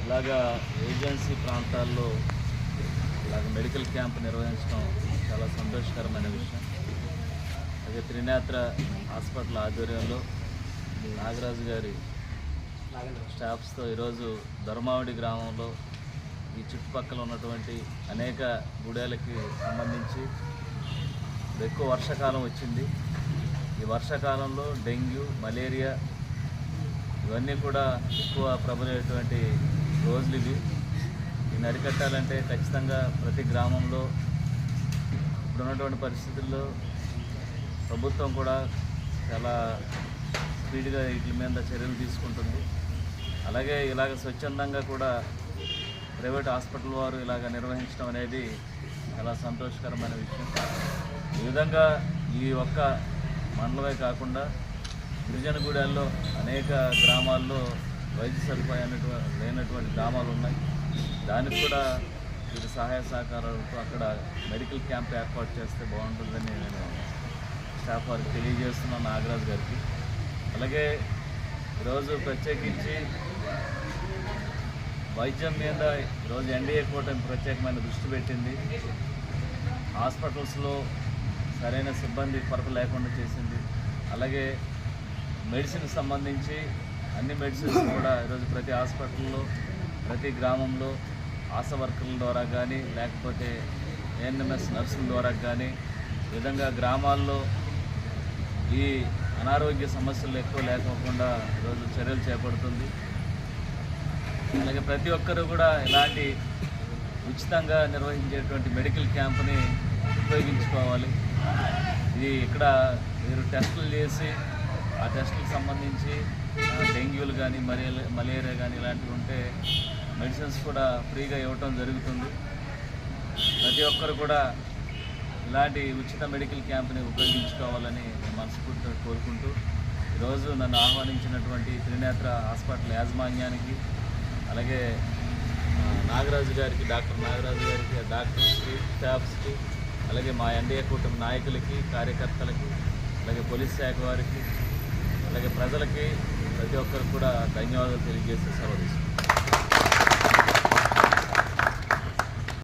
ఇలాగా ఏజెన్సీ ప్రాంతాల్లో ఇలాగ మెడికల్ క్యాంప్ నిర్వహించడం చాలా సంతోషకరమైన విషయం. అదే త్రినేత్ర హాస్పిటల్ ఆధ్వర్యంలో నాగరాజు గారి స్టాఫ్స్తో ఈరోజు ధర్మావడి గ్రామంలో ఈ చుట్టుపక్కల ఉన్నటువంటి అనేక గుడేలకి సంబంధించి ఎక్కువ వర్షాకాలం వచ్చింది. ఈ వర్షాకాలంలో డెంగ్యూ, మలేరియా ఇవన్నీ కూడా ఎక్కువ ప్రబలేటువంటి రోజులు ఇవి. దీన్ని అరికట్టాలంటే ఖచ్చితంగా ప్రతి గ్రామంలో ఇప్పుడున్నటువంటి పరిస్థితుల్లో ప్రభుత్వం కూడా చాలా స్పీడ్గా వీటి మీద చర్యలు తీసుకుంటుంది. అలాగే ఇలాగ స్వచ్ఛందంగా కూడా ప్రైవేట్ హాస్పిటల్ వారు ఇలాగ నిర్వహించడం అనేది చాలా సంతోషకరమైన విషయం. ఈ విధంగా ఈ ఒక్క మండలమే కాకుండా గిరిజనగూడెల్లో అనేక గ్రామాల్లో వైద్య సదుపాయం లేనటువంటి గ్రామాలు ఉన్నాయి. దానికి కూడా వీరి సహాయ సహకారాలతో అక్కడ మెడికల్ క్యాంప్ ఏర్పాటు చేస్తే బాగుంటుందని నేను స్టాఫ్ వారికి తెలియజేస్తున్నాను, నాగరాజు గారికి. అలాగే ఈరోజు ప్రత్యేకించి వైద్యం మీద ఈరోజు ఎన్డీఏ కూటమి ప్రత్యేకమైన దృష్టి పెట్టింది. హాస్పిటల్స్లో సరైన సిబ్బంది కొరత లేకుండా చేసింది. అలాగే మెడిసిన్ సంబంధించి అన్ని మెడిసిన్స్ కూడా ఈరోజు ప్రతి హాస్పిటల్లో, ప్రతి గ్రామంలో ఆశా వర్కర్ల ద్వారా కానీ లేకపోతే ఏఎన్ఎంఎస్ నర్సుల ద్వారా కానీ ఈ విధంగా గ్రామాల్లో ఈ అనారోగ్య సమస్యలు ఎక్కువ లేకోకుండా ఈరోజు చర్యలు చేపడుతుంది. అలాగే ప్రతి ఒక్కరూ కూడా ఇలాంటి ఉచితంగా నిర్వహించేటువంటి మెడికల్ క్యాంప్ని ఉపయోగించుకోవాలి. ఇది ఇక్కడ మీరు టెస్టులు చేసి ఆ టెస్టులకు సంబంధించి డెంగ్యూలు కానీ మలేరియా కానీ ఇలాంటివి ఉంటే మెడిసిన్స్ కూడా ఫ్రీగా ఇవ్వటం జరుగుతుంది. ప్రతి ఒక్కరు కూడా ఇలాంటి ఉచిత మెడికల్ క్యాంప్ని ఉపయోగించుకోవాలని మనస్ఫూర్తిగా కోరుకుంటూ ఈరోజు నన్ను ఆహ్వానించినటువంటి త్రినేత్ర హాస్పిటల్ యాజమాన్యానికి, అలాగే నాగరాజు గారికి, డాక్టర్ నాగరాజు గారికి, డాక్టర్స్కి, స్టాఫ్స్కి, అలాగే మా ఎన్డీఏ కూటమి నాయకులకి, కార్యకర్తలకి, అలాగే పోలీస్ శాఖ వారికి, అలాగే ప్రజలకి ప్రతి ఒక్కరికి కూడా ధన్యవాదాలు తెలియజేసి సెలవు తీసుకుంటాం.